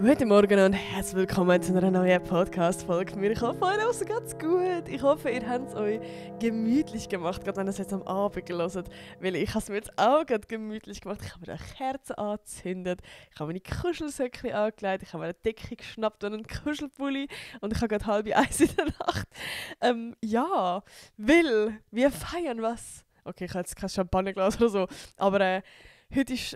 Guten Morgen und herzlich willkommen zu einer neuen Podcast-Folge von mir. Ich hoffe, euch ist ganz gut. Ich hoffe, ihr habt es euch gemütlich gemacht, gerade wenn ihr es jetzt am Abend hört. Weil ich habe es mir jetzt auch gerade gemütlich gemacht. Ich habe mir eine Kerze angezündet, ich habe meine Kuschelsäckchen angelegt, ich habe mir eine Decke geschnappt und einen Kuschelpulli und ich habe gerade 12:30 in der Nacht. Ja, weil wir feiern was. Okay, ich habe jetzt kein Champagnerglas oder so, aber heute ist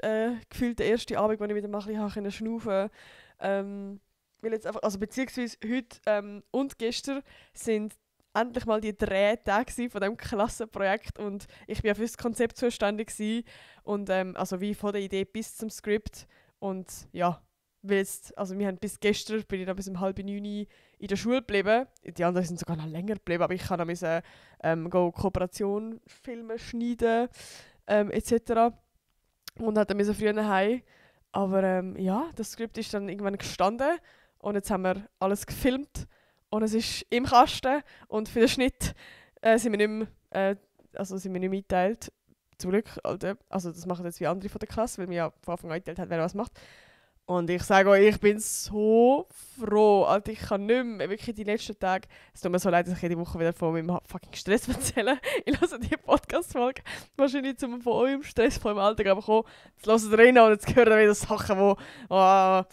gefühlt der erste Abend, wo ich wieder mal ein bisschen schnaufen konnte. Weil jetzt einfach, also beziehungsweise heute und gestern sind endlich mal die Drehtage von diesem Klassenprojekt und ich war ja für das Konzept zuständig gewesen. Und also wie von der Idee bis zum Skript. Und ja, weil jetzt, also wir haben bis gestern, bin ich dann bis um 8:30 in der Schule geblieben. Die anderen sind sogar noch länger geblieben, aber ich kann noch Kooperationsfilme schneiden etc. Und dann müssen früher nach Hause. Aber ja, das Skript ist dann irgendwann gestanden und jetzt haben wir alles gefilmt und es ist im Kasten und für den Schnitt sind wir nicht mehr, sind wir nicht mehr eingeteilt. Zum Glück, also das machen jetzt wie andere von der Klasse, weil wir ja von Anfang an eingeteilt haben, wer was macht. Und ich sage euch, ich bin so froh. Alter, ich kann nicht mehr, wirklich die letzten Tage, es tut mir so leid, dass ich jede Woche wieder von meinem fucking Stress erzähle. Ich höre die Podcast-Folge wahrscheinlich zum von eurem Stress von eurem Alltag kommen. Jetzt hören wir rein und jetzt hören wir wieder Sachen, ja.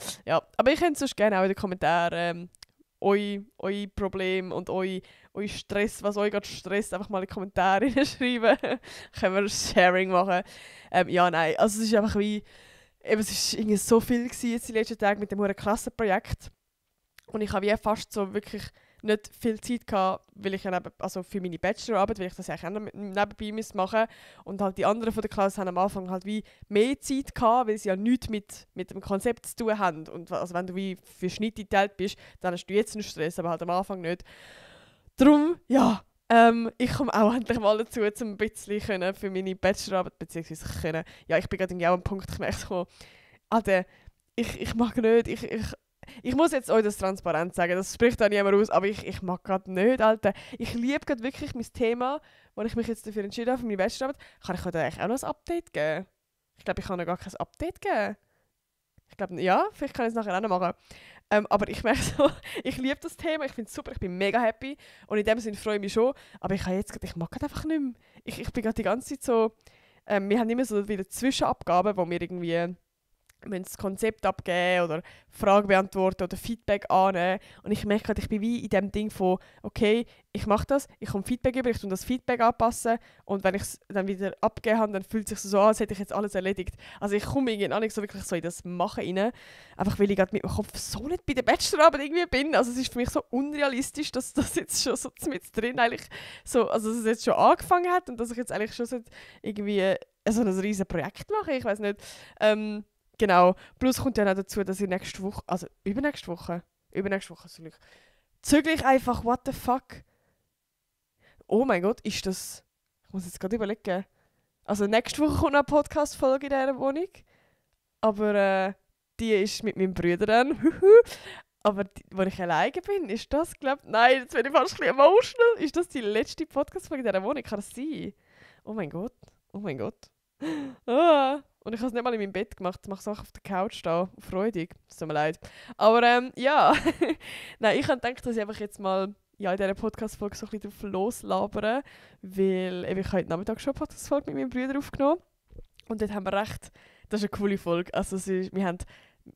Aber ich hätte sonst gerne auch in den Kommentaren euer Problem und euer Stress, was euch gerade stresst, einfach mal in die Kommentare schreiben. Können wir ein Sharing machen. Ja, nein, also es ist einfach wie... Eben, es war irgendwie so viel jetzt die letzten Tage mit dem Klassenprojekt. Und ich habe wie fast so wirklich nicht viel Zeit gehabt, weil ich ja also für meine Bachelorarbeit, weil ich das ja auch noch nebenbei machen musste. Und halt die anderen von der Klasse haben am Anfang halt wie mehr Zeit gehabt, weil sie ja nichts mit dem Konzept zu tun haben. Und also wenn du wie für Schnitt geteilt bist, dann hast du jetzt einen Stress, aber halt am Anfang nicht. Darum, ja, ich komme auch endlich mal dazu, um ein bisschen für meine Bachelorarbeit, beziehungsweise können. Ja, ich bin gerade irgendwie auch am Punkt gemerkt, Alter, ich mag nicht, ich muss jetzt euch das transparent sagen, das spricht auch niemand aus, aber ich mag gerade nicht, Alter. Ich liebe gerade wirklich mein Thema, wo ich mich jetzt dafür entschieden habe, für meine Bachelorarbeit. Kann ich euch da eigentlich auch noch ein Update geben? Ich glaube, ich kann noch gar kein Update geben. Ich glaube, ja, vielleicht kann ich es nachher auch noch machen. Aber ich merke so, ich liebe das Thema, ich finde es super, ich bin mega happy und in dem Sinne freue ich mich schon. Aber ich mag gerade einfach nicht mehr. Ich bin gerade die ganze Zeit so, wir haben immer so wieder Zwischenabgaben, wo wir irgendwie das Konzept abgeben oder Fragen beantworten oder Feedback annehmen. Und ich merke gerade, ich bin wie in dem Ding von, okay, ich mache das, ich komme Feedback über, ich tue das Feedback anpassen und wenn ich es dann wieder abgegeben habe, dann fühlt es sich so an, als hätte ich jetzt alles erledigt. Also ich komme irgendwie auch nicht so wirklich so in das Machen rein, einfach weil ich gerade mit meinem Kopf so nicht bei der Bachelorarbeit irgendwie bin. Also es ist für mich so unrealistisch, dass das jetzt schon so mit drin eigentlich so, also dass es jetzt schon angefangen hat und dass ich jetzt eigentlich schon so irgendwie so ein riesen Projekt mache, ich weiß nicht. Genau. Plus kommt ja noch dazu, dass ich nächste Woche, also übernächste Woche zügig einfach, what the fuck? Oh mein Gott, ist das... Ich muss jetzt gerade überlegen. Also nächste Woche kommt noch eine Podcast-Folge in dieser Wohnung. Aber die ist mit meinem Bruder dann. Aber wo ich alleine bin, ist das, glaube ich... Nein, jetzt bin ich fast ein bisschen emotional. Ist das die letzte Podcast-Folge in dieser Wohnung? Kann das sein? Oh mein Gott. Ah. Und ich habe es nicht mal in meinem Bett gemacht, ich mache es auch auf der Couch da, freudig, es tut mir leid. Aber ja, nein, ich habe gedacht, dass ich einfach jetzt mal in dieser Podcast-Folge so ein bisschen drauf loslabere, weil ich habe heute Nachmittag schon eine Podcast-Folge mit meinem Bruder aufgenommen und dort haben wir recht, das ist eine coole Folge, also wir haben,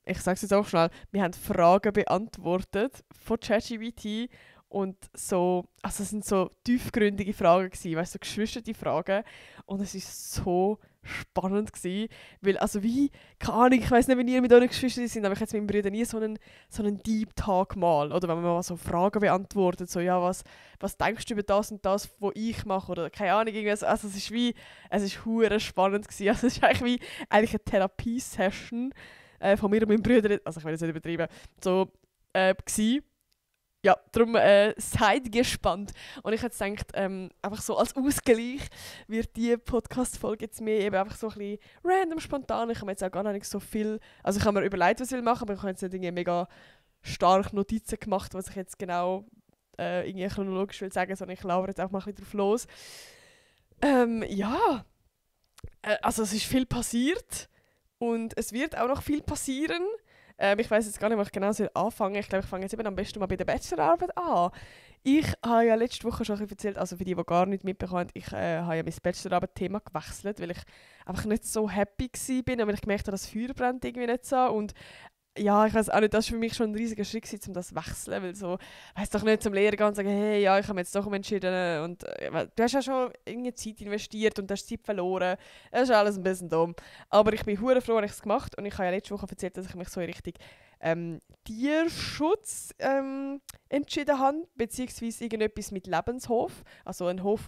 ich sage es jetzt auch schnell, wir haben Fragen beantwortet von ChatGPT und so, also es sind so tiefgründige Fragen gewesen, weißt du, so geschwisterte Fragen und es ist so spannend gewesen, weil also wie, keine Ahnung, ich weiss nicht, wie ihr mit euren Geschwistern sind, aber ich habe jetzt mit meinem Bruder nie so einen Deep Talk mal, oder wenn man mal so Fragen beantwortet, so ja, was denkst du über das und das, was ich mache, oder keine Ahnung, irgendwas, also es ist hure spannend gewesen, also es ist eigentlich eine Therapiesession von mir und meinem Bruder, also ich will das nicht übertreiben, so gewesen. Ja, darum seid gespannt. Und ich hätte gedacht, einfach so als Ausgleich wird diese Podcast-Folge jetzt mehr eben einfach so ein bisschen random, spontan. Ich habe jetzt auch gar nicht so viel... Also ich habe mir überlegt, was ich machen will, aber ich habe jetzt nicht irgendwie mega stark Notizen gemacht, was ich jetzt genau irgendwie chronologisch will sagen, sondern ich laufe jetzt auch mal ein bisschen drauf los. Ja, also es ist viel passiert und es wird auch noch viel passieren. Ich weiss jetzt gar nicht, wo ich genau anfangen soll. Ich glaube, ich fange jetzt eben am besten mal bei der Bachelorarbeit an. Ich habe ja letzte Woche schon ein bisschen erzählt, also für die gar nicht mitbekommen haben, ich habe ja mein Bachelorarbeit-Thema gewechselt, weil ich einfach nicht so happy war und weil ich gemerkt habe, das Feuer brennt irgendwie nicht so. Und ja, ich weiß auch nicht, das war für mich schon ein riesiger Schritt, um das zu wechseln, weil so, weiss doch nicht, zum Lehrer gehen und sagen, hey, ja, ich habe mich jetzt doch entschieden und du hast ja schon irgendwie Zeit investiert und hast Zeit verloren, das ist alles ein bisschen dumm. Aber ich bin hure froh, dass ich es gemacht habe und ich habe ja letzte Woche erzählt, dass ich mich so in Richtung Tierschutz entschieden habe, beziehungsweise irgendetwas mit Lebenshof, also ein Hof,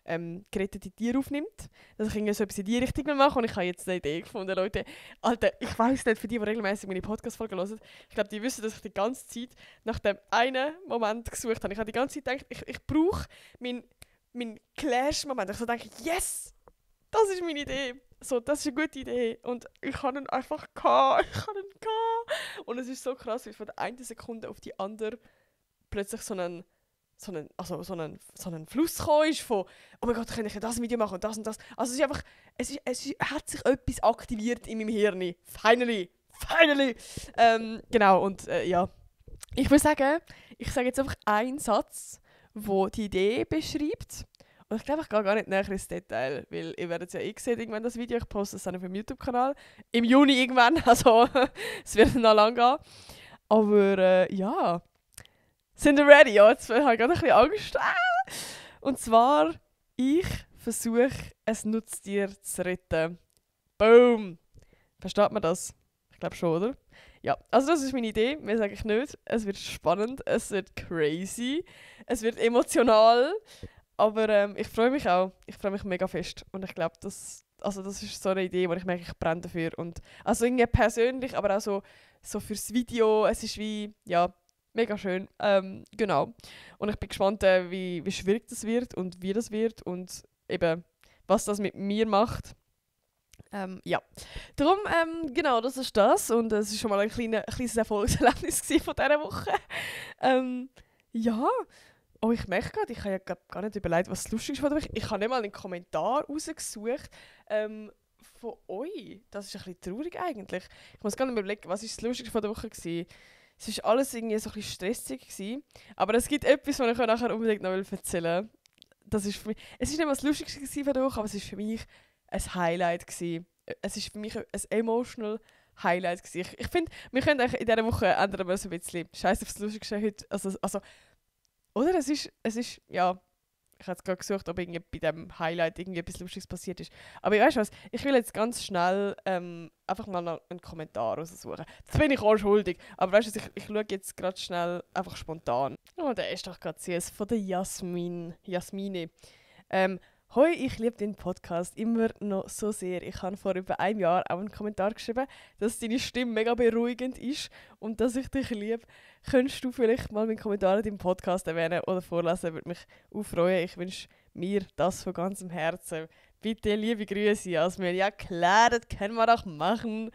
der gerettete Tiere aufnimmt, dass ich irgendwie so etwas in die Richtung mache und ich habe jetzt eine Idee gefunden, Leute. Alter, ich weiss nicht, für die regelmäßig meine Podcast-Folgen hören, ich glaube, die wissen, dass ich die ganze Zeit nach dem einen Moment gesucht habe. Ich habe die ganze Zeit gedacht, ich brauche meinen Clash-Moment. Ich so denke, yes, das ist meine Idee. So, das ist eine gute Idee. Und ich habe ihn einfach gehabt. Und es ist so krass, wie von der einen Sekunde auf die andere plötzlich so ein Fluss gekommen ist von, oh mein Gott, kann ich ja das Video machen und das und das. Also es ist einfach, hat sich etwas aktiviert in meinem Hirn. Finally. Genau, und ja. Ich würde sagen, ich sage jetzt einfach einen Satz, der die Idee beschreibt. Und ich glaube, ich gehe gar nicht näher ins Detail, weil ihr werdet es ja sehen, irgendwann das Video. Ich poste es dann auf dem YouTube-Kanal. Im Juni irgendwann, also es wird noch lang gehen. Aber ja, sind ihr ready? Ja, jetzt habe ich gerade ein bisschen Angst. Und zwar, ich versuche, ein Nutztier zu retten. Boom! Versteht man das? Ich glaube schon, oder? Ja, also das ist meine Idee. Mehr sage ich nicht. Es wird spannend, es wird crazy, es wird emotional. Aber ich freue mich auch. Ich freue mich mega fest. Und ich glaube, das ist so eine Idee, wo ich merke, ich brenne dafür. Und, also irgendwie persönlich, aber auch so fürs Video. Es ist wie, ja, mega schön. Genau. Und ich bin gespannt, wie schwierig das wird und wie das wird. Und eben, was das mit mir macht. Ja. Darum, genau, das ist das. Und es war schon mal ein kleines Erfolgserlebnis von dieser Woche. Ja. Oh, ich merke gerade, ich habe ja gar nicht überlegt, was das Lustigste von euch. Ich habe nicht mal einen Kommentar rausgesucht von euch. Das ist ein bisschen traurig eigentlich. Ich muss gar nicht überlegen, was ist das Lustigste von der Woche war. Es war alles irgendwie so ein bisschen stressig gewesen. Aber es gibt etwas, was ich nachher unbedingt noch erzählen will. Das ist für mich, es ist nicht mal das Lustigste von der Woche, aber es ist für mich ein Highlight gewesen. Es ist für mich ein emotional Highlight gewesen. Ich finde, wir können eigentlich in dieser Woche ändern wir so ein bisschen. Scheiß auf das Lustigste heute. Also oder? Es ist, ja, ich habe jetzt gerade gesucht, ob irgendwie bei diesem Highlight irgendwie etwas Lustiges passiert ist. Aber weißt du was, ich will jetzt ganz schnell einfach mal noch einen Kommentar raussuchen. Das bin ich auch schuldig. Aber weißt du, ich schaue jetzt gerade schnell einfach spontan. Oh, der ist doch gerade süß, von der Jasmine. Hoi, ich liebe den Podcast immer noch so sehr. Ich habe vor über einem Jahr auch einen Kommentar geschrieben, dass deine Stimme mega beruhigend ist und dass ich dich liebe. Könntest du vielleicht mal meinen Kommentar in deinem Podcast erwähnen oder vorlesen? Würde mich auch freuen. Ich wünsche mir das von ganzem Herzen. Bitte liebe Grüße, Jasmin. Ja klar, das können wir doch machen.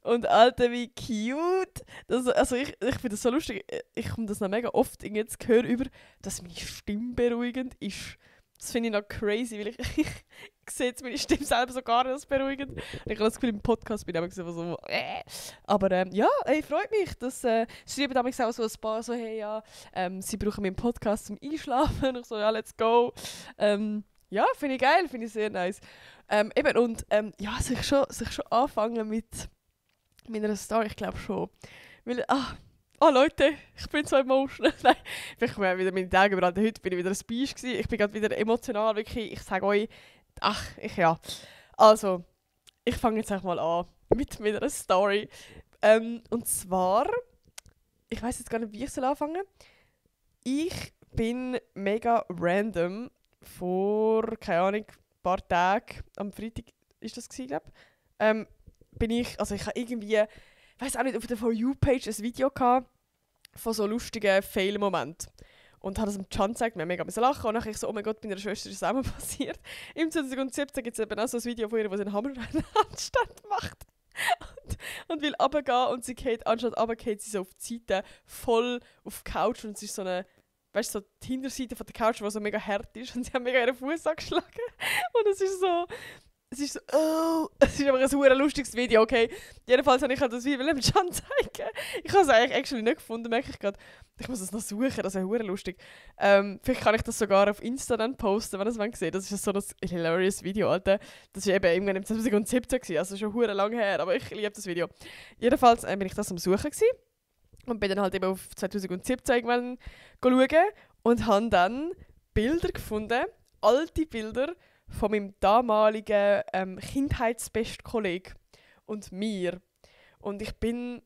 Und Alter, wie cute! Ich finde das so lustig. Ich komme das noch mega oft jetzt hören über, dass meine Stimme beruhigend ist. Das finde ich noch crazy, weil ich sehe jetzt meine Stimme selber so gar nicht als beruhigend. Und ich habe das Gefühl, im Podcast bin ich so Aber ja, freut mich. Das schreiben damals auch so ein paar so, hey, ja, sie brauchen meinen Podcast zum Einschlafen. Und ich so, ja, let's go. Ja, finde ich geil, finde ich sehr nice. Ja, sich schon anfangen mit meiner Story, ich glaube schon. Weil, oh Leute, ich bin so emotional. Nein, vielleicht wieder meine Tage überall. Heute bin ich wieder ein Biest gewesen. Ich bin gerade wieder emotional, wirklich. Ich sage euch, ja. Also, ich fange jetzt mal an mit meiner Story. Und zwar, ich weiß jetzt gar nicht, wie ich anfangen soll. Ich bin mega random vor, keine Ahnung, ein paar Tagen, am Freitag ist das gewesen, glaube ich, ich habe irgendwie, weiß auch nicht, auf der For You-Page ein Video gehabt von so lustigen Fail-Momenten. Und habe das dem Can gezeigt, wir haben mega lachen. Und dann ich so, oh mein Gott, meiner Schwester ist es auch mal passiert. Im 2017 gibt es eben auch so ein Video von ihr, wo sie einen Hammer in einen Handstand macht. Und will runtergehen und sie geht, anstatt runter geht sie so auf die Seite, voll auf die Couch. Und es ist so eine, weißt du, so die Hinterseite von der Couch, die so mega hart ist. Und sie haben mega ihren Fuß angeschlagen. Und es ist so, es ist so, oh, es ist einfach ein super lustiges Video, okay. Jedenfalls habe ich das Video dem Can zeigen. Ich habe es eigentlich actually nicht gefunden, merke ich gerade. Ich muss es noch suchen, das ist ja super lustig. Vielleicht kann ich das sogar auf Insta dann posten, wenn ihr es sehen. Das ist so ein hilarious Video, Alter. Das war eben irgendwann im 2017 gewesen, also schon super lange her, aber ich liebe das Video. Jedenfalls bin ich das am Suchen gewesen und bin dann halt eben auf 2017 irgendwann schauen und habe dann Bilder gefunden, alte Bilder von meinem damaligen Kindheitsbestkollegen und mir. Und ich bin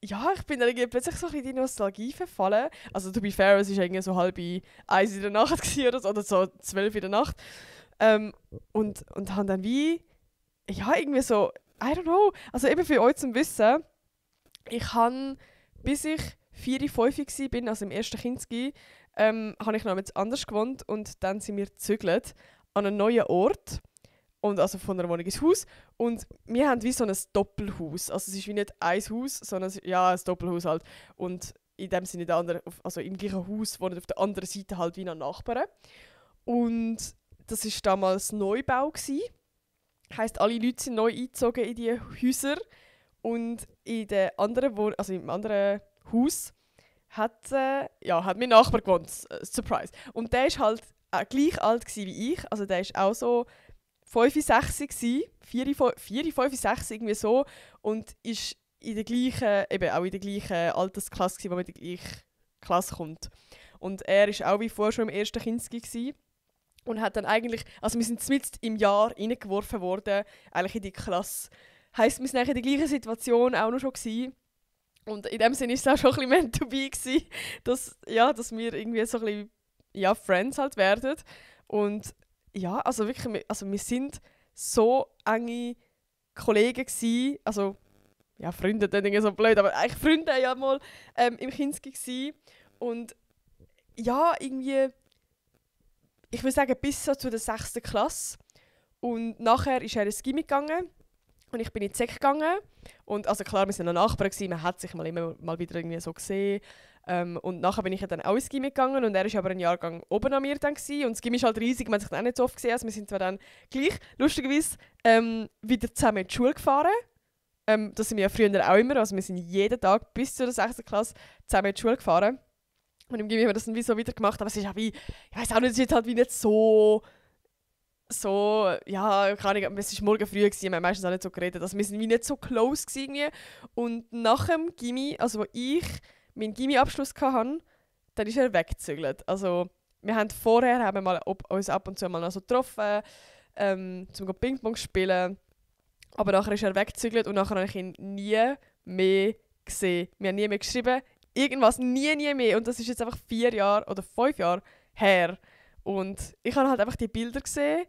dann irgendwie plötzlich so ein bisschen in die Nostalgie verfallen. Also to be fair, es war irgendwie so 12:30 in der Nacht oder so 12 in der Nacht. Und habe dann wie, ja irgendwie so, I don't know, also eben für euch zum Wissen, ich habe, bis ich 4, 5 war, also im ersten Kindesgi, habe ich noch etwas anders gewohnt und dann sind wir gezügelt an einen neuen Ort. Und also von einer Wohnung ins Haus. Und wir haben wie so ein Doppelhaus. Also es ist wie nicht ein Haus, sondern ein Doppelhaus halt. Und in dem Sinne also im gleichen Haus wohnen auf der anderen Seite halt wie noch Nachbarn. Und das war damals Neubau gewesen. Heisst, alle Leute sind neu eingezogen in diese Häuser. Und in der anderen also im anderen Haus hat mein Nachbar gewohnt. Surprise. Und der war halt gleich alt wie ich. Also der war auch so 5, 6 gsi, 4, 5, 6 irgendwie so und ist in der gleichen Altersklasse gsi, wo man in die gleiche Klasse kommt. Und er ist auch wie vorher schon im ersten Kindesgi gsi und hat dann eigentlich, also wir sind mitten im Jahr reingeworfen worden, eigentlich in die Klasse. Heisst, wir sind eigentlich in der gleichen Situation auch noch schon gsi. Und in dem Sinne ist es auch schon ein bisschen meant to be gsi, dass wir irgendwie so ein bisschen, Friends halt werden. Und ja, also wirklich, also wir sind so enge Kollegen gsi, also ja, Freunde, das ist so blöd, aber eigentlich Freunde ja mal im Kinski gsi. Und ja, irgendwie, ich würde sagen, bis so zu der 6. Klasse. Und nachher ist er ins Gimmi gegangen und ich bin in die Sek gegangen. Und also klar, wir sind noch Nachbarn gewesen, man hat sich immer mal wieder irgendwie so gesehen. Und nachher bin ich dann auch ins Gimmi gegangen und er war aber einen Jahrgang oben an mir dann gewesen. Und das Gimmi ist halt riesig, man hat sich dann auch nicht so oft gesehen. Also wir sind zwar dann gleich, lustigerweise, wieder zusammen in die Schule gefahren. Das sind wir ja früher auch immer, also wir sind jeden Tag bis zur 6. Klasse zusammen in die Schule gefahren. Und im Gimmi haben wir das dann wie so wieder gemacht, aber es ist auch wie, ich weiß auch nicht, es ist halt wie nicht so, ja, keine Ahnung, es war morgen früh, wir haben meistens auch nicht so geredet, also wir sind wie nicht so close irgendwie. Und nach dem Gimmi, also wo ich meinen Gimmi-Abschluss hatte, dann ist er weggezügelt. Also wir haben vorher uns ab und zu mal noch so getroffen, zum Ping-Pong spielen, aber nachher ist er weggezügelt und nachher habe ich ihn nie mehr gesehen. Wir haben nie mehr geschrieben, irgendwas, nie mehr. Und das ist jetzt einfach 4 Jahre oder 5 Jahre her. Und ich habe halt einfach die Bilder gesehen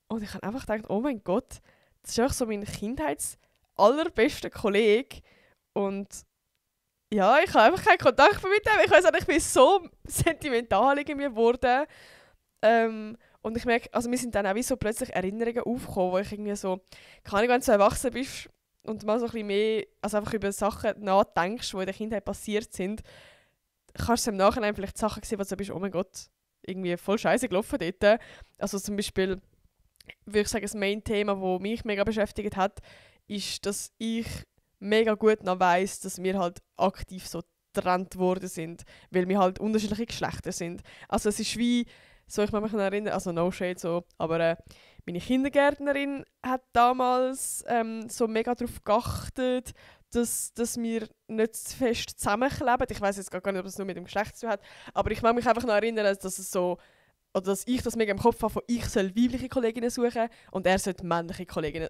und ich habe einfach gedacht, oh mein Gott, das ist einfach so mein allerbester Kollege. Und ja, ich habe einfach keinen Kontakt mehr mit dem. Ich weiss nicht, ich bin so sentimental irgendwie geworden. Und ich merke, also mir sind dann auch wie so plötzlich Erinnerungen aufgekommen, wo ich irgendwie so, keine Ahnung, wenn du so erwachsen bist und mal so ein bisschen mehr, also einfach über Sachen nachdenkst, die in der Kindheit passiert sind, kannst du im Nachhinein vielleicht Sachen sehen, wo du so bist, oh mein Gott, irgendwie voll scheiße gelaufen dort. Also zum Beispiel, würde ich sagen, das Main-Thema, das mich mega beschäftigt hat, ist, dass ich mega gut noch weiss, dass wir halt aktiv so getrennt worden sind, weil wir halt unterschiedliche Geschlechter sind. Also es ist wie, so ich mich erinnern, also no shade so, aber meine Kindergärtnerin hat damals so mega darauf geachtet, dass wir nicht zu fest zusammenkleben. Ich weiss jetzt gar nicht, ob es nur mit dem Geschlecht zu tun hat, aber ich mag mich einfach noch erinnern, dass es so, oder dass ich das mega im Kopf habe, von ich soll weibliche Kolleginnen suchen und er sollte männliche Kollegen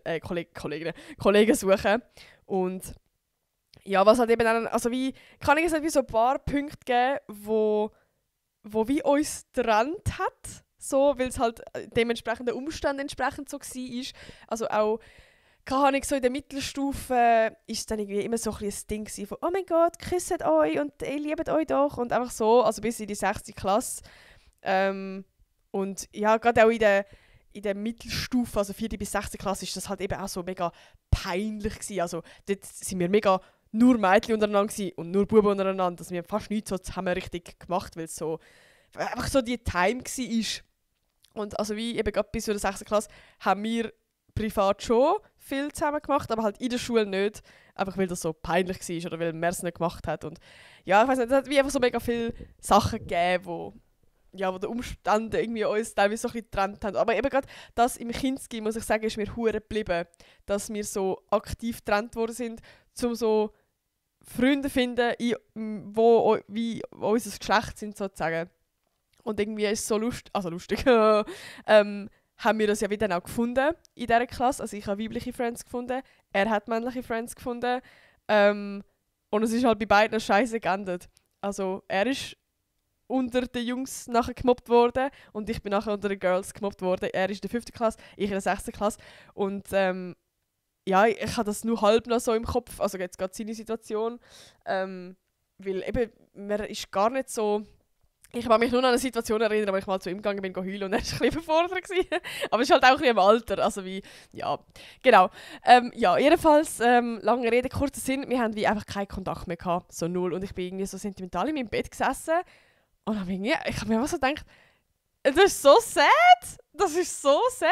suchen. Und ja, was halt eben dann, also wie, kann ich jetzt wie so ein paar Punkte geben, wo wie uns getrennt hat, so, weil es halt dementsprechend den Umständen entsprechend so war. Also auch, keine Ahnung, so in der Mittelstufe ist es dann irgendwie immer so ein Ding gewesen von «Oh mein Gott, küsst euch und ihr liebt euch doch» und einfach so, also bis in die 6. Klasse. Und ja, gerade auch in der Mittelstufe, also 4. bis 6. Klasse, ist das halt eben auch so mega peinlich gewesen. Also dort sind wir mega nur Mädchen untereinander und nur Buben untereinander, dass wir fast nichts so zusammen richtig gemacht, weil es so einfach so die Time war. Und also wie eben gerade bis zur 6. Klasse haben wir privat schon viel zusammen gemacht, aber halt in der Schule nicht. Einfach weil das so peinlich war oder weil man es nicht gemacht hat. Und ja, ich weiß nicht, es hat wie einfach so mega viele Sachen gegeben, wo die Umstände irgendwie uns teilweise so ein bisschen getrennt haben. Aber eben gerade das im Kinski, muss ich sagen, ist mir hure geblieben, dass wir so aktiv getrennt worden sind, um so Freunde zu finden, wie unser Geschlecht sind sozusagen. Und irgendwie ist es so lustig, haben wir das ja wieder auch gefunden in dieser Klasse. Also ich habe weibliche Friends gefunden, er hat männliche Friends gefunden. Und es ist halt bei beiden scheiße geendet. Also er ist unter den Jungs nachher gemobbt worden und ich bin nachher unter den Girls gemobbt worden. Er ist in der 5. Klasse, ich in der 6. Klasse. Und ja, ich habe das nur halb noch so im Kopf, also jetzt gerade seine Situation. Weil eben, man ist gar nicht so... Ich kann mich nur an eine Situation erinnern, wo ich mal zu ihm gegangen bin, heulen und er war ein bisschen überfordert. Aber es ist halt auch ein bisschen im Alter, also wie, ja, genau. Ja, jedenfalls, lange Rede, kurzer Sinn, wir haben wie einfach keinen Kontakt mehr gehabt, so null. Und ich bin irgendwie so sentimental in meinem Bett gesessen und ich habe mir einfach so gedacht, das ist so sad,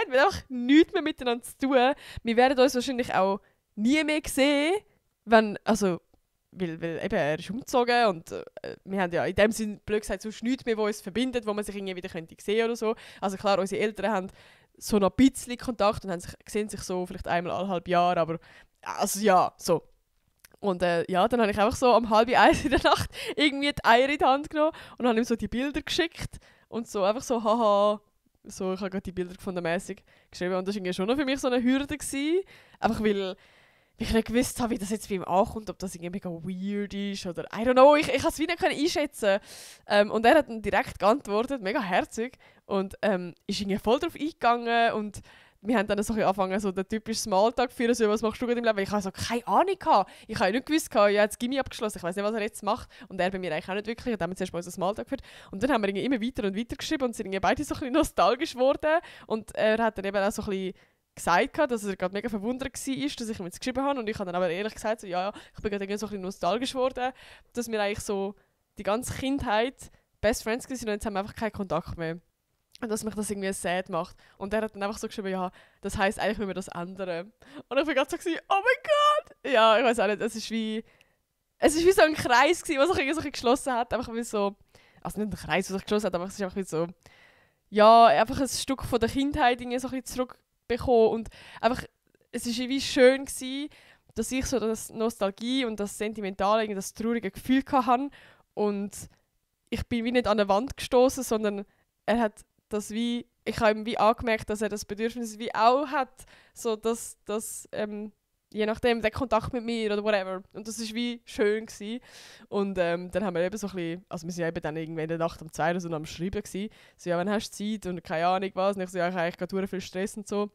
wir haben einfach nichts mehr miteinander zu tun. Wir werden uns wahrscheinlich auch nie mehr sehen, wenn, also... Weil eben, er ist umgezogen und wir haben ja in dem Sinne, blöd gesagt, sonst nichts mehr, was uns verbindet, wo man sich irgendwie wieder sehen könnte oder so. Also klar, unsere Eltern haben so noch ein bisschen Kontakt und sehen sich so vielleicht einmal alle halb Jahr, aber also ja, so. Und ja, dann habe ich einfach so um 12:30 in der Nacht irgendwie die Eier in die Hand genommen und habe ihm so die Bilder geschickt und so einfach so, haha, so, ich habe gerade die Bilder gefunden, mäßig geschrieben und das war irgendwie schon noch für mich so eine Hürde gewesen, einfach weil ich nicht gewusst habe, wie das jetzt bei ihm ankommt, ob das irgendwie mega weird ist oder I don't know, ich kann es wieder einschätzen. Und er hat dann direkt geantwortet, mega herzig und ist irgendwie voll drauf eingegangen und wir haben dann so angefangen, so den typischen Smalltalk zu führen, so, was machst du gerade im Leben? Ich habe so keine Ahnung gehabt. Ich habe ja nicht gewusst, ich habe das Gymi abgeschlossen, ich weiß nicht, was er jetzt macht und er bei mir eigentlich auch nicht wirklich und dann haben wir zuerst mal so Smalltalk geführt und dann haben wir immer weiter und weiter geschrieben und sind beide so ein bisschen nostalgisch geworden und er hat dann eben auch so ein bisschen gesagt, dass er gerade mega verwundert war, dass ich ihm jetzt geschrieben habe. Und ich habe dann aber ehrlich gesagt, so, ja, ich bin gerade so ein bisschen nostalgisch geworden, dass wir eigentlich so die ganze Kindheit Best Friends waren und jetzt haben wir einfach keinen Kontakt mehr. Und dass mich das irgendwie sad macht. Und er hat dann einfach so geschrieben, ja, das heisst eigentlich, wenn wir das ändern. Und ich war gerade so, oh mein Gott! Ja, ich weiß auch nicht, es ist wie so ein Kreis gewesen, was sich irgendwie so geschlossen hat. Einfach wie so, also nicht ein Kreis, was sich geschlossen hat, aber es ist einfach wie so, ja, einfach ein Stück von der Kindheit irgendwie so ein bisschen zurückbekommen. Und einfach, es war wie schön gewesen, dass ich so das Nostalgie und das Sentimentale, das traurige Gefühl hatte. Und ich bin wie nicht an eine Wand gestoßen, sondern er hat das wie, ich habe ihm wie angemerkt, dass er das Bedürfnis wie auch hat, so dass je nachdem, der Kontakt mit mir oder whatever. Und das war wie schön gewesen. Und dann haben wir eben so ein bisschen, also wir sind ja eben dann irgendwann in der Nacht um 2 oder so am Schreiben gewesen. So, ja, wann hast du Zeit und keine Ahnung was. Und ich so, ja, ich habe eigentlich gerade viel Stress und so.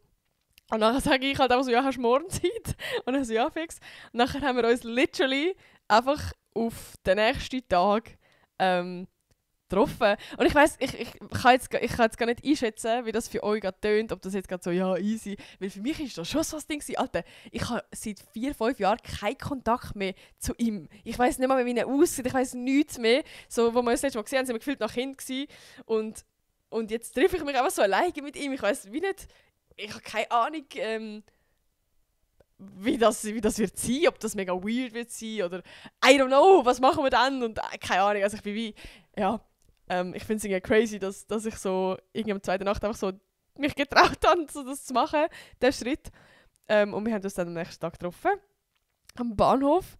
Und dann sage ich halt auch so, ja, hast du morgen Zeit? Und er so, ja, fix. Und nachher haben wir uns literally einfach auf den nächsten Tag getroffen. Und ich weiss, ich kann jetzt gar nicht einschätzen, wie das für euch gerade tönt, ob das jetzt gerade so, ja, easy. Weil für mich ist das schon so ein Ding gewesen. Alter, ich habe seit 4-5 Jahren keinen Kontakt mehr zu ihm. Ich weiss nicht mal, wie er aussieht, ich weiss nichts mehr. So, wo wir uns das letzte Mal gesehen haben, sind wir gefühlt noch Kind gewesen. Und jetzt treffe ich mich einfach so alleine mit ihm. Ich weiss wie nicht, ich habe keine Ahnung, wie das wird sein, ob das mega weird wird sein oder I don't know, was machen wir dann? Und keine Ahnung, also ich bin wie, ja, ich finde es irgendwie crazy, dass ich so irgendwie am 2. Nacht einfach so mich getraut habe, so das zu machen, den Schritt. Und wir haben uns dann am nächsten Tag getroffen, am Bahnhof.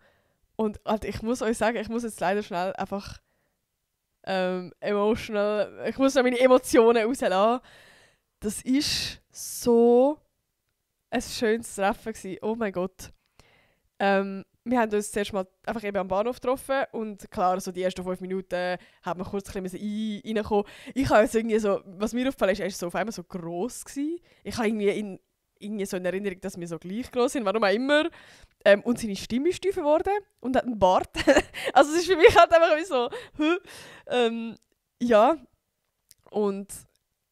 Und halt, ich muss euch sagen, ich muss jetzt leider schnell einfach emotional, ich muss meine Emotionen rauslassen. Das war so ein schönes Treffen gewesen. Oh mein Gott. Wir haben uns zuerst mal einfach eben am Bahnhof getroffen und klar, so die ersten 5 Minuten hat man kurz ein bisschen reinkommen. Ich habe jetzt irgendwie so, was mir aufgefallen ist, er war so auf einmal so gross gewesen. Ich habe irgendwie so in Erinnerung, dass wir so gleich gross sind, warum auch immer. Und seine Stimme ist tiefer geworden und hat einen Bart. Also es ist für mich halt einfach wie so, ja. Und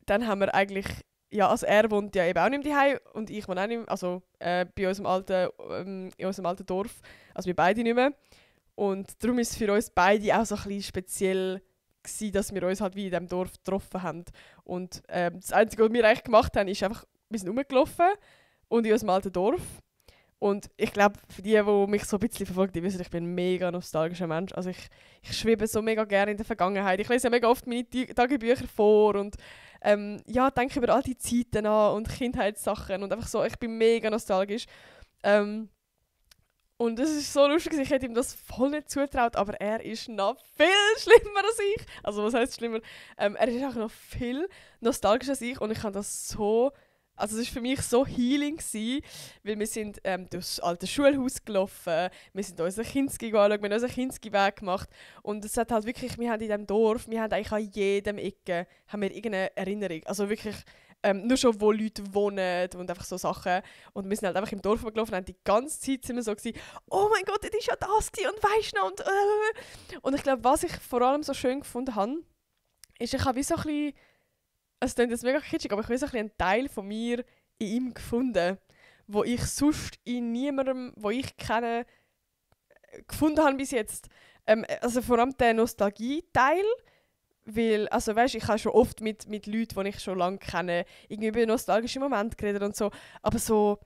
dann haben wir eigentlich, ja, also er wohnt ja eben auch nicht mehr daheim und ich wohne auch nicht mehr, also bei uns in unserem alten Dorf, also wir beide nicht mehr. Und darum ist es für uns beide auch so ein bisschen speziell gewesen, dass wir uns halt wie in diesem Dorf getroffen haben. Und das Einzige, was wir eigentlich gemacht haben, ist einfach, wir sind rumgelaufen und in unserem alten Dorf. Und ich glaube, für die mich so ein bisschen verfolgen, die wissen, ich bin ein mega nostalgischer Mensch. Also ich schwebe so mega gerne in der Vergangenheit. Ich lese ja mega oft meine Tagebücher vor und denke über all die Zeiten an und Kindheitssachen und einfach so, ich bin mega nostalgisch. Und es ist so lustig, ich hätte ihm das voll nicht zutraut, aber er ist noch viel schlimmer als ich. Also was heisst schlimmer? Er ist auch noch viel nostalgischer als ich und ich kann das so... Also es war für mich so healing gewesen, weil wir sind durchs alte Schulhaus gelaufen, wir sind unseren Kinski anschauen, wir haben unseren Kinski-Weg gemacht und es hat halt wirklich, wir haben in diesem Dorf, wir haben eigentlich an jedem Ecke haben wir irgendeine Erinnerung, also wirklich nur schon, wo Leute wohnen und einfach so Sachen und wir sind halt einfach im Dorf gelaufen und die ganze Zeit sind wir so gewesen, oh mein Gott, das ist ja das gewesen und weisst noch und ich glaube, was ich vor allem so schön gefunden habe, ist, ich habe wie so ein bisschen, es klingt jetzt mega kitschig, aber ich habe so einen Teil von mir in ihm gefunden, wo ich sonst in niemandem, wo ich kenne, gefunden habe bis jetzt. Also vor allem der Nostalgie-Teil, weil, also weißt, ich habe schon oft mit Leuten, die ich schon lange kenne, irgendwie über nostalgische Momente geredet und so, aber so,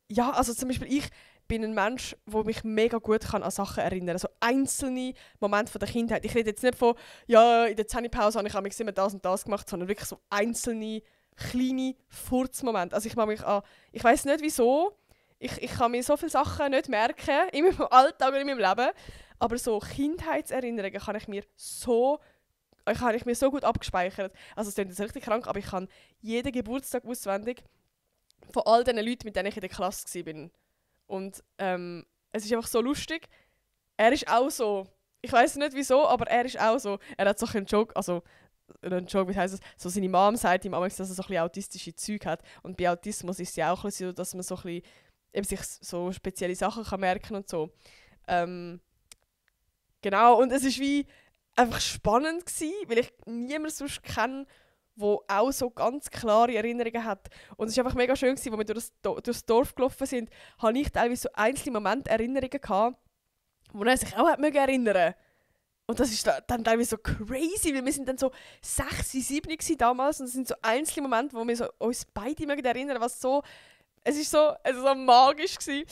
ja, also zum Beispiel ich bin ein Mensch, der mich mega gut an Sachen erinnern kann. So einzelne Momente von der Kindheit. Ich rede jetzt nicht von, ja, in der Zähnepause habe ich immer das und das gemacht, sondern wirklich so einzelne, kleine Furzmomente. Also ich mache mich an, ich weiss nicht wieso, ich kann mir so viele Sachen nicht merken, in meinem Alltag oder in meinem Leben, aber so Kindheitserinnerungen habe ich mir so gut abgespeichert. Also es klingt jetzt richtig krank, aber ich kann jeden Geburtstag auswendig von all den Leuten, mit denen ich in der Klasse war. Und es ist einfach so lustig. Er ist auch so. Ich weiß nicht wieso, aber er ist auch so. Er hat so einen Joke, also ein Joke, wie heisst es? So seine Mom sagt ihm manchmal, dass er so ein bisschen autistische Züge hat. Und bei Autismus ist es ja auch so, dass man so ein bisschen, eben sich so spezielle Sachen kann merken und so. Genau, und es ist wie einfach spannend gewesen, weil ich niemanden sonst kenne, wo auch so ganz klare Erinnerungen hat. Und es war einfach mega schön, als wir durchs Dorf gelaufen sind, hatte ich teilweise so einzelne Momente Erinnerungen gehabt, wo er sich auch erinnern konnte. Und das ist dann teilweise so crazy, weil wir sind dann so 6, 7 damals und es sind so einzelne Momente, wo wir so uns beide erinnern, was so... Es war so magisch gewesen.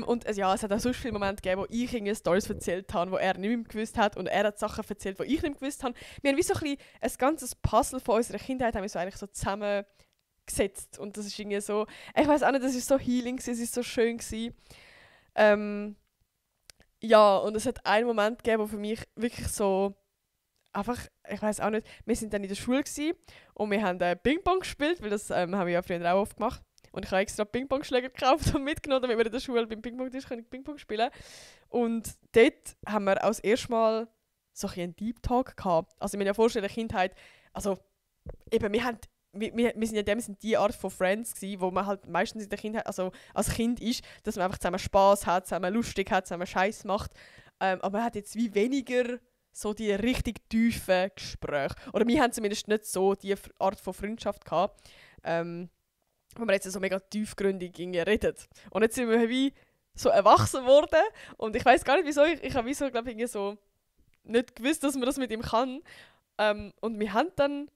Und es hat auch so viele Momente gegeben, wo ich irgendwie Storys erzählt habe, wo er nicht mehr gewusst hat und er hat Sachen erzählt, die ich nicht mehr gewusst habe. Wir haben wie so ein ganzes Puzzle von unserer Kindheit haben wir so eigentlich so zusammengesetzt und das ist irgendwie so, ich weiß auch nicht, das ist so healing gewesen, es ist so schön gewesen. Und es hat einen Moment gegeben, wo für mich wirklich so einfach, ich weiß auch nicht, wir sind dann in der Schule gewesen und wir haben Ping-Pong gespielt, weil das haben wir ja früher auch oft gemacht. Und ich habe extra Ping-Pong-Schläger gekauft und mitgenommen, damit wir in der Schule beim Ping-Pong-Tisch Ping-Pong spielen können. Und dort haben wir als erstes Mal so einen Deep Talk gehabt. Also ich mir ja vorstellen, in der Kindheit, also eben, wir sind ja dem die Art von Friends gewesen, wo man halt meistens in der Kindheit, also als Kind ist, dass man einfach zusammen Spass hat, zusammen lustig hat, zusammen Scheiß macht. Aber man hat jetzt wie weniger so die richtig tiefen Gespräche. Oder wir haben zumindest nicht so die Art von Freundschaft gehabt. Wo man jetzt so mega tiefgründig redet. Und jetzt sind wir wie so erwachsen worden und ich weiß gar nicht wieso, ich habe wieso, glaube ich, so nicht gewusst, dass man das mit ihm kann. Und wir haben dann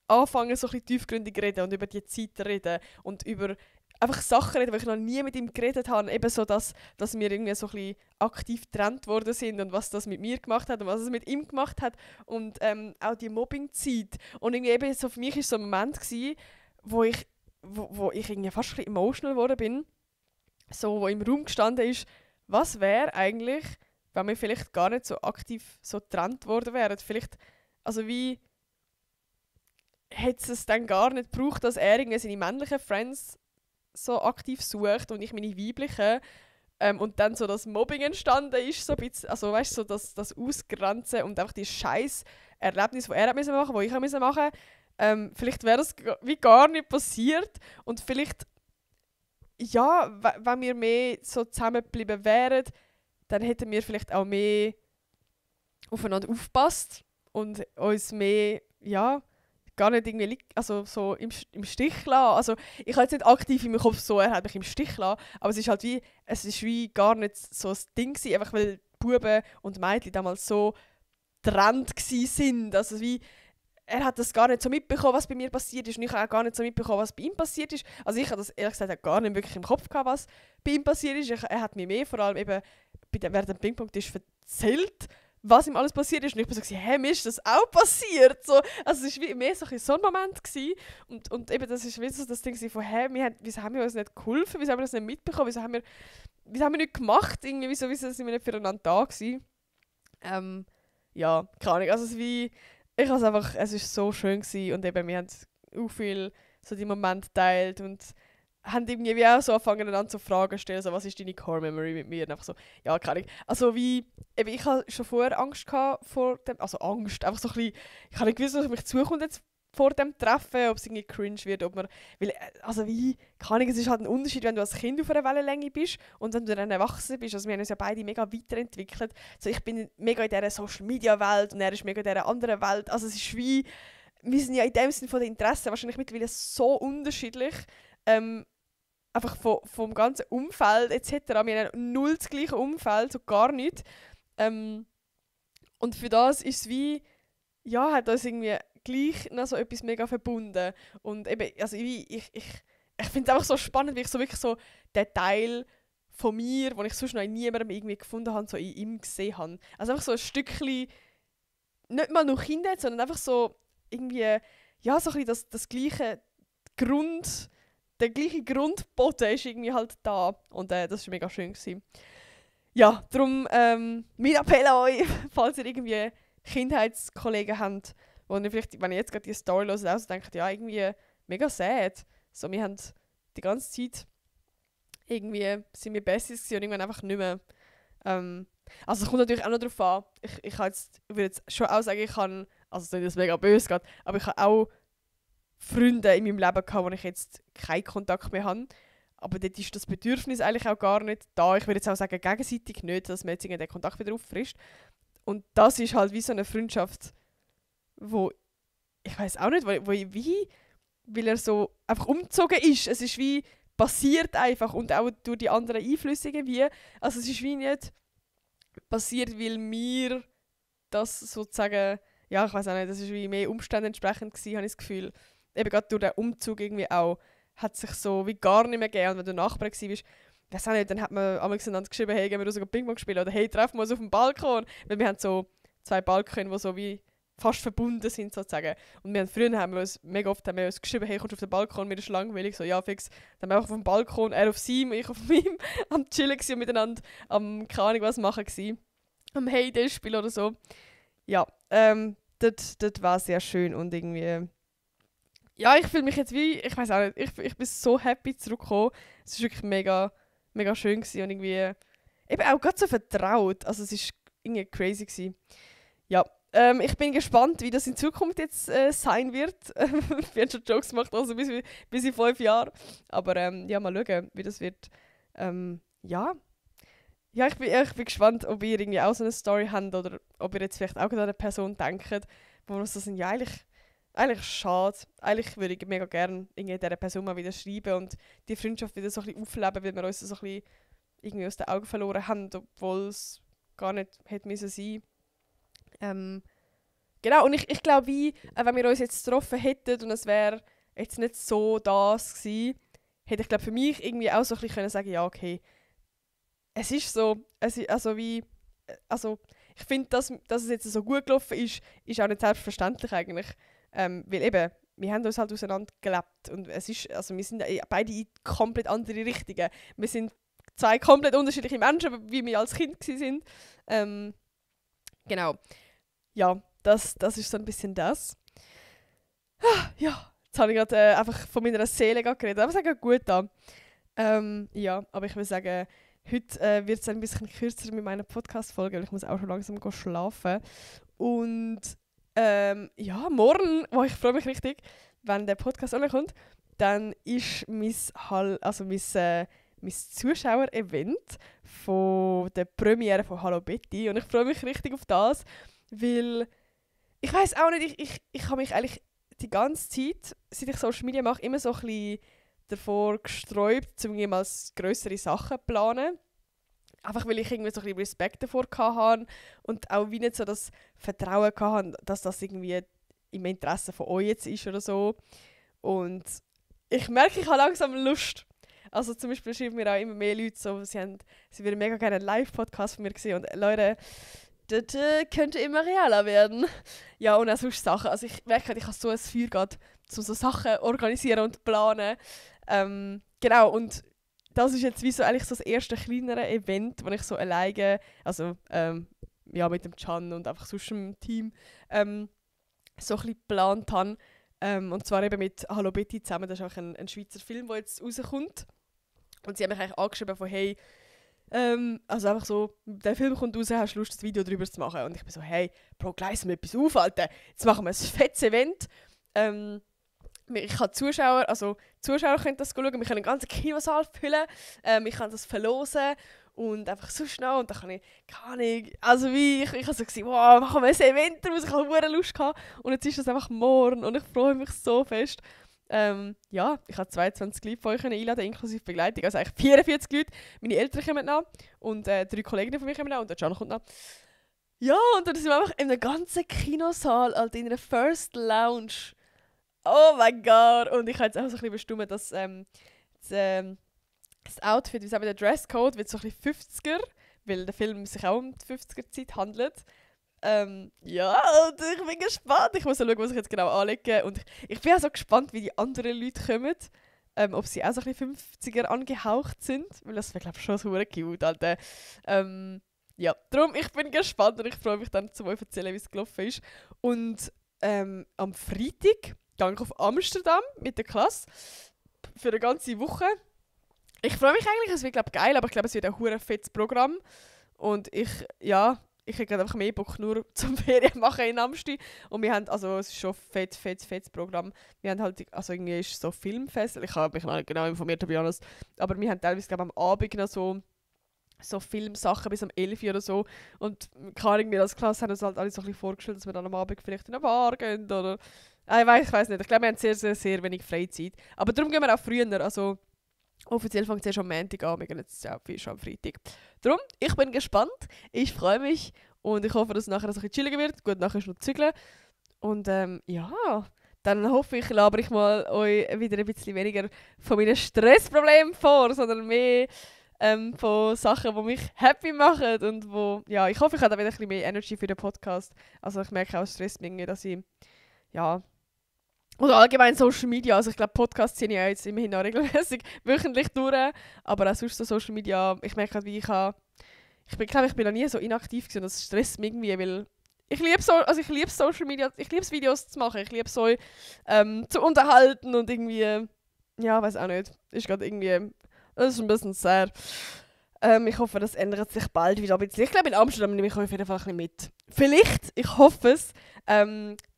angefangen, so ein bisschen tiefgründig zu reden und über die Zeit zu reden und über einfach Sachen reden, die ich noch nie mit ihm geredet habe. Eben so, dass wir irgendwie so ein bisschen aktiv getrennt worden sind und was das mit mir gemacht hat und was es mit ihm gemacht hat. Und auch die Mobbing-Zeit. Und irgendwie eben so für mich war so ein Moment gewesen, wo ich irgendwie fast ein bisschen emotional geworden bin, so, wo im Raum gestanden ist, was wäre eigentlich, wenn wir vielleicht gar nicht so aktiv so getrennt worden wären. Vielleicht, also wie hätte es dann gar nicht gebraucht, dass er irgendwie seine männlichen Friends so aktiv sucht und ich meine weiblichen und dann so das Mobbing entstanden ist, so ein bisschen, also weißt du, so das Ausgrenzen und einfach die scheiß Erlebnisse, die er hat müssen machen, die ich machen musste. Vielleicht wäre das wie gar nicht passiert und vielleicht, ja, wenn wir mehr so zusammengeblieben wären, dann hätten wir vielleicht auch mehr aufeinander aufgepasst und uns mehr, ja, gar nicht irgendwie also so im Stich lassen. Also ich habe jetzt nicht aktiv in meinem Kopf so, er hat mich im Stich lassen, aber es ist halt wie gar nicht so ein Ding gewesen, einfach weil Buben und Mädchen damals so getrennt waren. Also wie er hat das gar nicht so mitbekommen, was bei mir passiert ist. Und ich habe auch gar nicht so mitbekommen, was bei ihm passiert ist. Also ich habe das ehrlich gesagt auch gar nicht wirklich im Kopf gehabt, was bei ihm passiert ist. Er hat mir mehr vor allem eben während dem Ping-Pong-Tisch erzählt, was ihm alles passiert ist. Und ich bin so, hä, mir ist das auch passiert? So, also es war wie mehr so ein Moment gewesen. Und eben das ist wie so das Ding von, hä, wieso haben wir uns nicht geholfen? Wieso haben wir das nicht mitbekommen? Wieso haben wir nicht gemacht? Irgendwie, wieso sind wir nicht füreinander da gewesen? Ja, keine Ahnung. Also es war so schön gewesen. Und eben, wir haben auch viel so die Momente geteilt und haben irgendwie wie auch so angefangen, einander zu Fragen zu stellen, so, was ist deine Core-Memory mit mir? Und einfach so, ja, keine Ahnung. Also eben, ich hatte schon vorher Angst gehabt vor dem, also Angst, einfach so ein bisschen, ich habe nicht gewusst, was auf mich zukommt jetzt vor dem Treffen, ob es irgendwie cringe wird, ob man, weil, also keine Ahnung, es ist halt ein Unterschied, wenn du als Kind auf einer Wellenlänge bist und wenn du dann erwachsen bist. Also wir haben uns ja beide mega weiterentwickelt. So, ich bin mega in dieser Social-Media-Welt und er ist mega in dieser anderen Welt. Also es ist wie, wir sind ja in dem Sinne von den Interessen wahrscheinlich mittlerweile so unterschiedlich, einfach vom ganzen Umfeld etc. Wir haben null das gleiche Umfeld, so gar nicht. Und für das ist es wie, ja, hat uns irgendwie gleich noch so etwas mega verbunden. Und eben, also ich finde es einfach so spannend, wie ich so wirklich so den Teil von mir, den ich sonst noch in niemandem irgendwie gefunden habe, so in ihm gesehen habe. Also einfach so ein Stückchen, nicht mal nur Kindheit, sondern einfach so irgendwie, ja, so ein bisschen das gleiche der gleiche Grundboden ist irgendwie halt da. Und das war mega schön gewesen. Ja, darum mein Appell an euch, falls ihr irgendwie Kindheitskollegen habt, wo ihr vielleicht, wenn ihr jetzt gerade die Story hört, auch so denkt, ja, irgendwie mega sad. So, wir haben die ganze Zeit irgendwie sind wir Besties und irgendwann einfach nicht mehr. Also es kommt natürlich auch noch darauf an. Ich würde jetzt schon auch sagen, ich habe, also es ist nicht mega böse gerade, aber ich habe auch Freunde in meinem Leben gehabt, wo ich jetzt keinen Kontakt mehr habe. Aber dort ist das Bedürfnis eigentlich auch gar nicht da. Ich würde jetzt auch sagen, gegenseitig nicht, dass man jetzt den Kontakt wieder auffrischt. Und das ist halt wie so eine Freundschaft, wo ich weiß auch nicht, weil er so einfach umgezogen ist. Es ist wie passiert einfach und auch durch die anderen Einflüsse irgendwie. Also es ist wie nicht passiert, weil mir das sozusagen, ja, ich weiß auch nicht, das ist wie mehr Umständen entsprechend gewesen, habe ich das Gefühl. Eben gerade durch den Umzug irgendwie auch, hat sich so wie gar nicht mehr gegeben. Und wenn du Nachbar warst, weiß auch nicht, dann hat man einmal einander geschrieben, hey, gehen wir raus Ping-Pong spielen oder hey, treffen wir uns auf dem Balkon. Weil wir haben so 2 Balkone, die so wie fast verbunden sind sozusagen. Und früher haben wir uns mega oft geschrieben, hey, kommst du auf den Balkon, mir ist langweilig. So, ja, fix. Dann haben wir einfach auf dem Balkon, er auf seinem, ich auf meinem, am Chillen und miteinander am, keine Ahnung was machen gewesen. Am Hey-Day-Spiel oder so. Ja, dort war es sehr schön und irgendwie, ja, ich fühle mich jetzt wie, ich weiß auch nicht, ich bin so happy zurückgekommen. Es war wirklich mega, mega schön gewesen und irgendwie, eben auch gerade so vertraut. Also es war irgendwie crazy gewesen. Ja, ich bin gespannt, wie das in Zukunft jetzt sein wird. Wir haben schon Jokes gemacht, also bis in 5 Jahren. Aber ja, mal schauen, wie das wird. Ja. Ja, ich bin gespannt, ob ihr irgendwie auch so eine Story habt oder ob ihr jetzt vielleicht auch an eine Person denkt, wo wir so sind, ja, eigentlich schade. Eigentlich würde ich mega gerne dieser Person mal wieder schreiben und die Freundschaft wieder so ein bisschen aufleben, weil wir uns so ein bisschen irgendwie aus den Augen verloren haben, obwohl es gar nicht hätte müssen sein. Genau, und ich glaube, wenn wir uns jetzt getroffen hätten und es wäre jetzt nicht so das gewesen, hätte ich glaube für mich irgendwie auch so ein bisschen können sagen, ja, okay, es ist so, also ich finde, dass es jetzt so gut gelaufen ist auch nicht selbstverständlich eigentlich. Weil eben, wir haben uns halt auseinander gelebt und es ist, also wir sind beide in komplett andere Richtungen. Wir sind 2 komplett unterschiedliche Menschen, wie wir als Kind waren. Genau. Ja, das ist so ein bisschen das. Ja, jetzt habe ich gerade einfach von meiner Seele geredet, aber es ist gut an. Ja, aber ich würde sagen, heute wird es ein bisschen kürzer mit meiner Podcast-Folge, weil ich muss auch schon langsam schlafen. Und ja, morgen, ich freue mich richtig, wenn der Podcast online kommt, dann ist mein Zuschauer-Event von der Premiere von Hallo Betty und ich freue mich richtig auf das, weil ich weiß auch nicht, ich habe mich eigentlich die ganze Zeit, seit ich Social Media mache, immer so ein bisschen davor gesträubt, um jemals grössere Sachen zu planen. Einfach weil ich irgendwie so ein bisschen Respekt davor hatte und auch wie nicht so das Vertrauen hatte, dass das irgendwie im Interesse von euch jetzt ist oder so. Und ich merke, ich habe langsam Lust. Also zum Beispiel schreiben mir auch immer mehr Leute so, sie würden mega gerne einen Live-Podcast von mir sehen. Und Leute, das könnte immer realer werden. Ja, und auch sonst Sachen. Also ich merke, ich habe so ein Feuer gerade, um so Sachen organisieren und planen. Genau, und das ist jetzt wie so eigentlich so das erste kleinere Event, wo ich so alleine, also ja, mit dem Can und einfach sonst im Team so ein bisschen geplant habe. Und zwar eben mit Hallo Betty zusammen. Das ist auch ein Schweizer Film, der jetzt rauskommt. Und sie haben mich eigentlich angeschrieben von hey, also einfach so, der Film kommt raus, hast du Lust, ein Video darüber zu machen? Und ich bin so, hey, Bro, gleich mir etwas auf, Alter. Jetzt machen wir ein fettes Event. Ich kann Zuschauer können das schauen, wir können den ganzen Kinosaal füllen, ich kann das verlosen und einfach so schnell und dann kann ich, also wie, ich habe so gesagt, wow, machen wir ein Event, ich habe verdammt Lust gehabt und jetzt ist das einfach morgen und ich freue mich so fest. Ja, ich habe 22 Leute von euch einladen, inklusive Begleitung, also eigentlich 44 Leute, meine Eltern kommen noch und 3 Kolleginnen von mir kommen noch und der Can kommt noch. Ja, und dann sind wir einfach in einem ganzen Kinosaal, also in einer First Lounge. Oh mein Gott! Und ich habe jetzt auch so ein bisschen bestimmt, dass das Outfit, wie sagen wir, der Dresscode wird so ein bisschen 50er, weil der Film sich auch um die 50er-Zeit handelt. Ja, und ich bin gespannt. Ich muss schauen, was ich jetzt genau anlege. Und ich bin auch so gespannt, wie die anderen Leute kommen. Ob sie auch so ein bisschen 50er angehaucht sind. Weil das wäre, glaube ich, schon so cute, Alter. Ja, darum, ich bin gespannt und ich freue mich dann, zu euch erzählen, wie es gelaufen ist. Und am Freitag gehe ich auf Amsterdam mit der Klasse für eine ganze Woche. Ich freue mich eigentlich, es wird glaube geil, aber ich glaube, es wird ein fettes Programm. Und ich habe gerade einfach mehr Bock nur zum Ferien machen in Amsti. Und wir haben, also es ist schon fettes Programm. Wir haben halt, also irgendwie ist so Filmfest, ich habe mich noch nicht genau informiert, to be honest. Aber wir haben teilweise, glaube ich, am Abend noch so Filmsachen bis um 11 Uhr oder so. Und wir als Klasse haben uns halt alle so ein bisschen vorgestellt, dass wir dann am Abend vielleicht in eine Bar gehen oder... Ich weiß nicht. Ich glaube, wir haben sehr wenig Freizeit. Aber darum gehen wir auch früher. Also offiziell fängt es ja schon am Montag an. Wir gehen jetzt auch schon am Freitag. Darum, ich bin gespannt. Ich freue mich. Und ich hoffe, dass es nachher so ein bisschen chilliger wird. Gut, nachher ist noch zügeln. Und ja, dann hoffe ich, labere ich mal euch wieder ein bisschen weniger von meinen Stressproblemen vor, sondern mehr von Sachen, die mich happy machen. Und wo, ja, ich hoffe, ich habe da wieder ein bisschen mehr Energy für den Podcast. Also ich merke auch, es stresst mich irgendwie, dass ich, ja... Oder allgemein Social Media, also ich glaube Podcasts ziehe ich ja jetzt immerhin noch regelmäßig wöchentlich durch, aber auch sonst so Social Media, ich merke halt, wie ich bin noch nie so inaktiv gewesen, das stresst mich irgendwie, weil ich liebe Social Media, ich liebe es Videos zu machen, ich liebe es so zu unterhalten und irgendwie, ja, weiß auch nicht, ist gerade irgendwie, das ist ein bisschen sehr, ich hoffe, das ändert sich bald wieder ein bisschen. Ich glaube, in Amsterdam nehme ich auf jeden Fall ein bisschen mit. Vielleicht, ich hoffe es,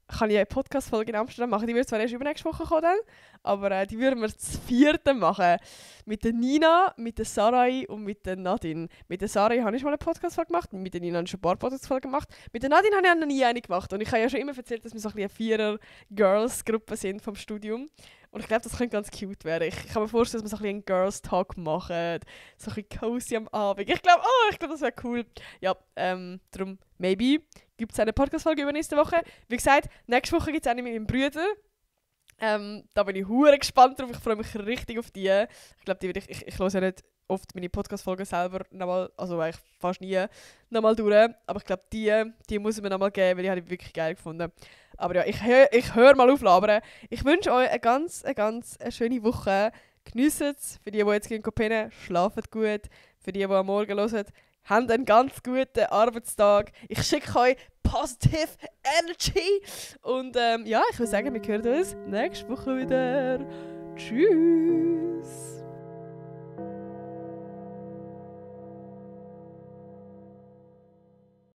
kann ich eine Podcast-Folge in Amsterdam machen. Die wird zwar erst übernächste Woche kommen, dann, aber die würden wir das 4. machen. Mit der Nina, mit der Sarai und mit der Nadine. Mit der Sarai habe ich mal eine Podcast-Folge gemacht, mit der Nina habe ich schon ein paar Podcast-Folgen gemacht. Mit der Nadine habe ich noch nie eine gemacht. Und ich habe ja schon immer erzählt, dass wir so ein bisschen eine 4er-Girls-Gruppe sind vom Studium. Und ich glaube, das könnte ganz cute werden. Ich kann mir vorstellen, dass wir so ein bisschen einen Girls-Talk machen. So ein bisschen cozy am Abend. Ich glaube, das wäre cool. Ja, darum, maybe gibt es eine Podcast-Folge übernächste Woche. Wie gesagt, nächste Woche gibt es eine mit meinem Bruder. Da bin ich hure gespannt drauf. Ich freue mich richtig auf die. Ich glaube, ich höre ja nicht oft meine Podcast-Folgen selber nochmal, also eigentlich fast nie nochmal durch. Aber ich glaube, die muss ich mir nochmal geben, weil die habe ich wirklich geil gefunden. Aber ja, ich höre mal auf labern. Ich wünsche euch eine ganz schöne Woche. Genießt es. Für die jetzt gehen pennen, schlaft gut. Für die am Morgen hören, habt einen ganz guten Arbeitstag. Ich schicke euch positive Energy. Und ja, ich würde sagen, wir hören uns nächste Woche wieder. Tschüss.